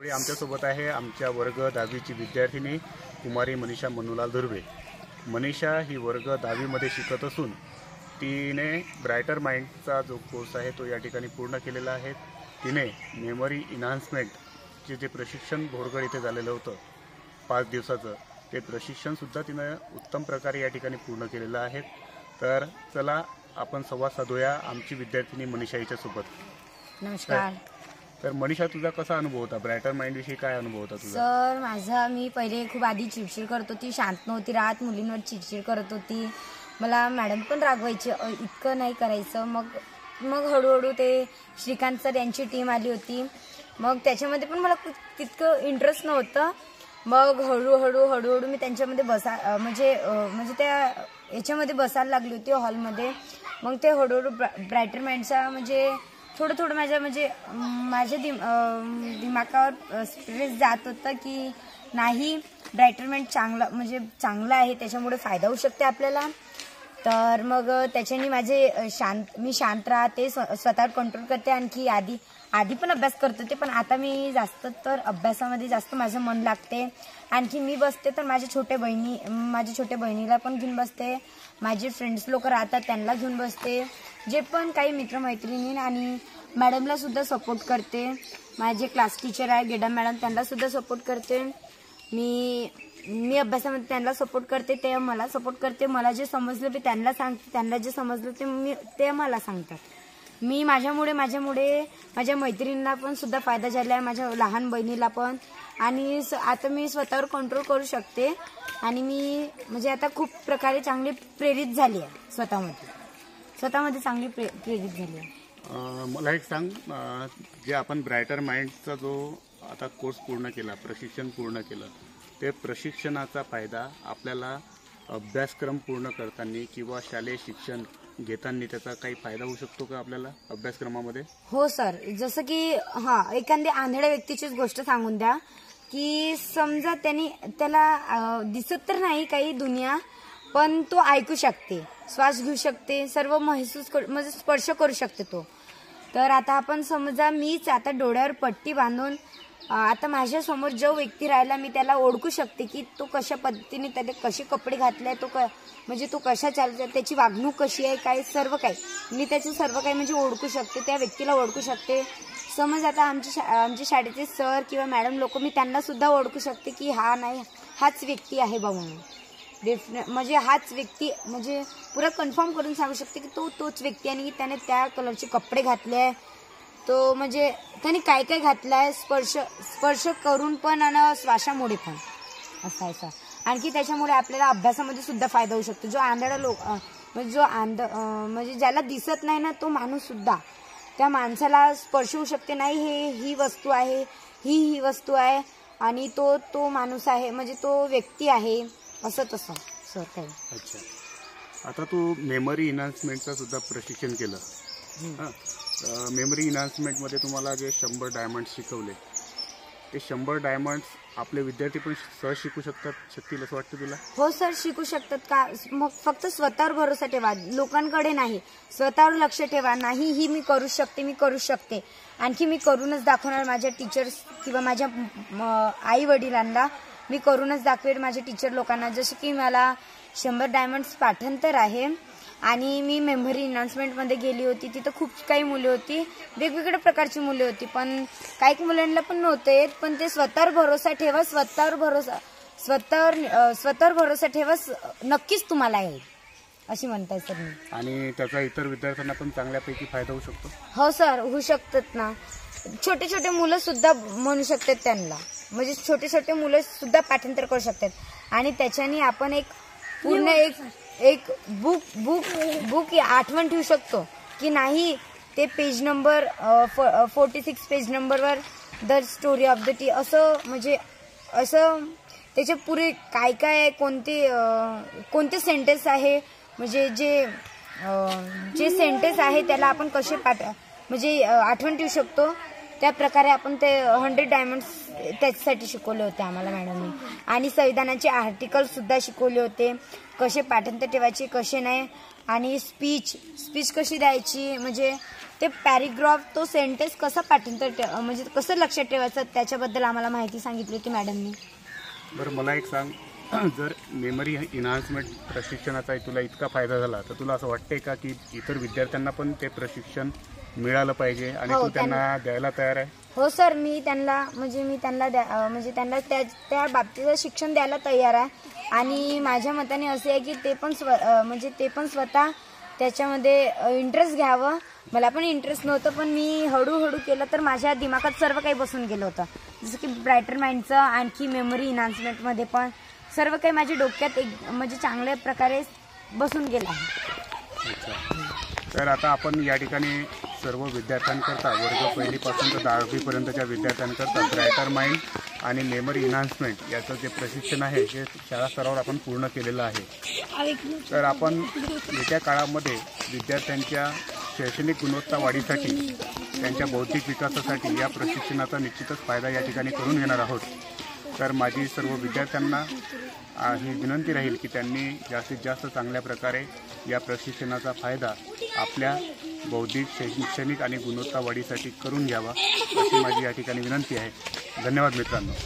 आमच्यासोबत आहे आमच्या वर्ग 10वीची विद्यार्थिनी कुमारी मनीषा मनुलाल धुर्वे। मनीषा ही वर्ग 10वीमध्ये शिकत असून तिने ब्राइटर माइंडचा जो कोर्स आहे तो या ठिकाणी पूर्ण केलेला आहे। तिने मेमरी इन्हान्समेंटचे जे प्रशिक्षण भोरगड इथे झालेलं होतं 5 दिवसाचं, ते प्रशिक्षणसुद्धा तिने उत्तम प्रकारे या ठिकाणी पूर्ण केलेलं आहे। तर चला आपण संवाद साधूया आमची विद्यार्थिनी मनीषा हिच्यासोबत। नमस्कार। तर मनीषा, तुझा कसा अनुभव होता? ब्राइटर माइंड विषयी काय अनुभव होता तुझा? सर, माझा मी पहिले खूप आधी चिडचिड करत होती, शांत नव्हती राहत, मुलींवर चिडचिड करत होती, मला मॅडम पण रागवायची, इतकं नाही करायचं। मग हळूहळू ते श्रीकांत सर यांची टीम आली होती, मग त्याच्यामध्ये पण मला तितकं इंटरेस्ट नव्हतं। मग हळूहळू मी त्यांच्यामध्ये म्हणजे त्या याच्यामध्ये बसायला लागली होती हॉलमध्ये। मग ते हळूहळू ब्राइटर माइंडचा म्हणजे थोडं माझ्या दिमागावर स्ट्रेस जात होता की नाही, ब्राइटर माइंड चांगलं आहे, त्याच्यामुळे फायदा होऊ शकते आपल्याला। तर मग त्याच्याने मी शांत राहते, स्वतःवर कंट्रोल करते, आणखी आधी पण अभ्यास करत होते, पण आता मी जास्त तर अभ्यासामध्ये जास्त माझं मन लागते। आणखी मी बसते तर माझ्या छोट्या बहिणीला पण घेऊन बसते, माझे फ्रेंड्स लोक राहतात त्यांना घेऊन बसते, जे पण काही मित्रमैत्रिणी आणि मॅडमला सुद्धा सपोर्ट करते। माझे क्लास टीचर आहे गेडा मॅडम, त्यांना सुद्धा सपोर्ट करते। मी अभ्यासामध्ये त्यांना सपोर्ट करते, ते मला सपोर्ट करते। मला जे समजलं मी त्यांना सांगते, त्यांना जे समजलं ते मला सांगतात। माझ्यामुळे माझ्या मैत्रिणींना पण सुद्धा फायदा झाला आहे, माझ्या लहान बहिणीला पण। आणि आता मी स्वतःवर कंट्रोल करू शकते आणि मी आता खूप प्रकारे चांगली प्रेरित झाली आहे, स्वतःमध्ये चांगली प्रेरित झाली आहे। मला एक सांग, जे आपण ब्राइटर माइंडचा जो आता कोर्स पूर्ण केला, प्रशिक्षण पूर्ण केलं, ते प्रशिक्षणाचा फायदा आपल्याला अभ्यासक्रम पूर्ण करताना किंवा शालेय शिक्षण घेताना त्याचा काही फायदा होऊ शकतो का आपल्याला अभ्यासक्रमामध्ये? हो सर, जसं की एखाद्या आंधळ्या व्यक्तीचीच गोष्ट सांगून द्या की समजा त्याला दिसत तर नाही काही दुनिया, पण तो ऐकू शकते, श्वास घेऊ शकते, सर्व महसूस स्पर्श करू शकते तो। तर आता आपण समजा मीच आता डोळ्यावर पट्टी बांधून आता माझ्या समोर जो व्यक्ती राहिला, मी त्याला ओळखू शकते की तो कशा पद्धतीने, त्याने कसे कपडे घातले, तो कशा चालतो, त्याची वागणूक कशी आहे, काय सर्व काही मी त्याचे सर्व काही ओळखू शकते, त्या व्यक्तीला ओळखू शकते। समज आता आमच्या शाळेचे सर किंवा मॅडम लोक, मी त्यांना सुद्धा ओळखू शकते की हाच व्यक्ती आहे बा म्हणून। हाच व्यक्ती पुरा कन्फर्म करून सांगू शकते की तोच व्यक्ती, आणि त्याने त्या कलरचे कपडे घातले, तो त्याने काय घातलाय, स्पर्श करून पण आणि श्वासामुळे पण असं आहे सर। आणखी त्याच्यामुळे आपल्याला अभ्यासामध्ये सुद्धा फायदा होऊ शकतो। जो आंधळा ज्याला दिसत नाही ना, तो माणूस सुद्धा त्या माणसाला स्पर्श होऊ शकते, नाही ही वस्तू आहे, ही वस्तू आहे, आणि तो माणूस आहे, तो व्यक्ती आहे, असं तसं सर काही। अच्छा, आता तू मेमरी इन्हान्समेंटचं सुद्धा प्रशिक्षण केलं। मेमरी इन्हान्समेंटमध्ये तुम्हाला जे 100 डायमंड्स शिकवले, ते 100 डायमंड्स आपले विद्यार्थी पण सहज शिकू शकतील असं वाटतं तुला? हो सर, शिकू शकतात का? मग फक्त स्वतःवर भरोसा ठेवा, लोकांकडे नाही, स्वतःवर लक्ष ठेवा। नाही, ही मी करू शकते, आणखी मी करूनच दाखवणार माझ्या टीचर्स किंवा माझ्या आई वडिलांना मी करूनच दाखवेल, माझ्या टीचर लोकांना। जसे की मला 100 डायमंड्स पाठांतर आहे, आणि मी मेमरी इन्हान्समेंटमध्ये गेली होती, तिथं खूप काही मुले होती, वेगवेगळ्या प्रकारची मुले होती, पण काही मुलांना पण नव्हतं येत, पण ते स्वतःवर भरोसा ठेवा, स्वतःवर भरोसा ठेवा, नक्कीच तुम्हाला येईल अशी म्हणताय सर मी। आणि त्याचा इतर विद्यार्थ्यांना पण चांगल्यापैकी फायदा होऊ शकतो? हो सर, होऊ शकतात ना। छोटे मुलं सुद्धा म्हणू शकतात त्यांना, छोटे मुलं सुद्धा पाठांतर करू शकतात, आणि त्याच्याने आपण पूर्ण एक बुक आठवण ठेवू शकतो की नाही, ते पेज नंबर 46 पेज नंबरवर the story of the T असं त्याचे पुरे काय आहे, कोणते सेंटेन्स आहे, जे सेंटेन्स आहे त्याला आपण कसे आठवण ठेवू शकतो, त्या प्रकारे आपण ते 100 डायमंड्स त्याच्यासाठी शिकवले होते आम्हाला मॅडमनी। आणि संविधानाचे आर्टिकल सुद्धा शिकवले होते, कसे पाठांतर ठेवायचे, कसे नाही, आणि स्पीच कशी द्यायची, ते पॅरेग्राफ तो सेंटेन्स कसं पाठांतर म्हणजे कसं लक्षात ठेवायचं त्याच्याबद्दल आम्हाला माहिती सांगितली होती मॅडमनी. बरं मला एक सांग, जर मेमरी इन्हान्समेंट प्रशिक्षणाचा तुला इतका फायदा झाला तर तुला असं वाटते का की इतर विद्यार्थ्यांना पण ते प्रशिक्षण मिळालं पाहिजे आणि हो, तू त्यांना द्यायला तयार आहे? हो सर, मी त्यांना त्या बाबतीचं शिक्षण द्यायला तयार आहे आणि माझ्या मताने असे आहे की ते पण स्वतः त्याच्यामध्ये इंटरेस्ट घ्यावं. मला पण इंटरेस्ट नव्हतं, पण मी हळूहळू केलं तर माझ्या दिमागात सर्व काही बसून गेलं होतं. जसं की ब्रायटर माइंडचं आणखी मेमरी इन्हान्समेंटमध्ये पण सर्व काही माझ्या डोक्यात म्हणजे चांगल्या प्रकारे बसून गेलं आहे. तर आता आपण या ठिकाणी सर्व विद्यार्थ्यांकरता वर्ग 1 पासून तर 10वी पर्यंतच्या विद्यार्थ्यांकरता ब्रायटर माइंड आणि मेमरी इन्हान्समेंट याचं जे प्रशिक्षण आहे हे शाळा स्तरावर आपण पूर्ण केलेलं आहे. तर आपण येत्या काळामध्ये विद्यार्थ्यांच्या शैक्षणिक गुणवत्ता वाढीसाठी, त्यांच्या बौद्धिक विकासासाठी या प्रशिक्षणाचा निश्चितच फायदा या ठिकाणी करून घेणार आहोत. तर माझी सर्व विद्यार्थ्यांना ही विनंती राहील की त्यांनी जास्तीत जास्त चांगल्या प्रकारे या प्रशिक्षणाचा फायदा आपल्या बौद्धिक, शैक्षणिक आणि गुणवत्ता वाढीसाठी करून घ्यावा अशी माझी या ठिकाणी विनंती आहे. धन्यवाद मित्रांनो.